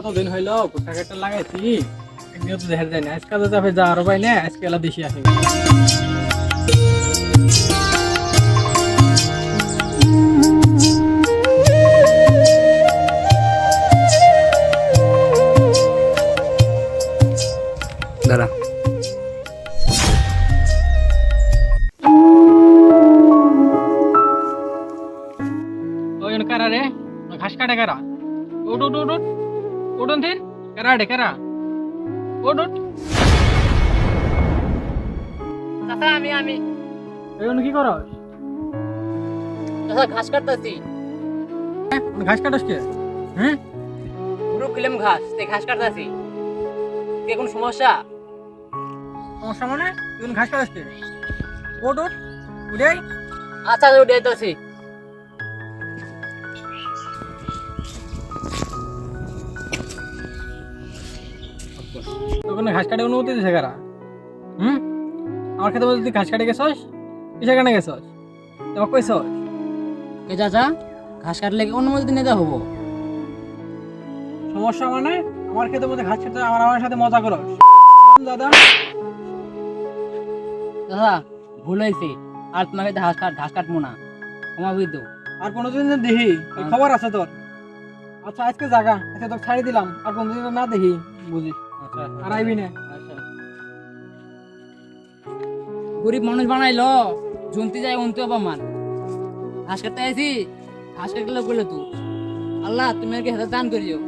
কতদিন হইলো ভুট্টা কেটে লাগাইছি একদিনও তো দেখা যায় না। আজকে তো যাবে যা আরো পাই না, আজকে এলা দেশি আসে। দাঁড়া। ওই কারা রে, ঘাস কাটে কারা? উঠ উঠ উঠ উঠ উঠুন থির, কারা রে কারা? উঠ উঠ। চাচা আমি এই কি করস? চাচা ঘাস কাটতেছি। ঘাস কাটস কে? হ্যাঁ, পুরো কিলাম ঘাস, তাই ঘাস কাটতেছি। কে কোন সমস্যা? সমস্যা মানে তুই ঘাস কাটস কে? উঠ উঠ উঠে আয়। আচ্ছা উঠে যাইতেছি। তোকে ঘাস কাটে অনুমতি দিছে কারা? হুম, আমার খেতে বলতে তুই ঘাস কাটে গেছস? কিসে কাটে গেছস? তোমার কইছস? কে চাচা ঘাস কাটলে কি অনুমতি নিতে হবো? সমস্যা মানে আমার খেতে বলতে ঘাস কাটতে আমার সাথে মজা করস? দাদা চাচা ভুল হয়েছে, আর তোমাকে ঘাস কাটবো না, ক্ষমা করে দাও। আর কোনোদিন যদি দেখি এই খবর আছে তোর। আচ্ছা আজকে জাগা, আচ্ছা তোকে ছাড়ি দিলাম, আর কোনোদিন না দেখি বুঝিস। আচ্ছা আর আইবি না। আচ্ছা। গরিব মানুষ বানাইলো, জমতে যায় অন্ত অপমান। ঘাস কাটতে আইছি, ঘাস কাটলে বলে তো আল্লাহ তুমি আর কি হাতে দান করিও।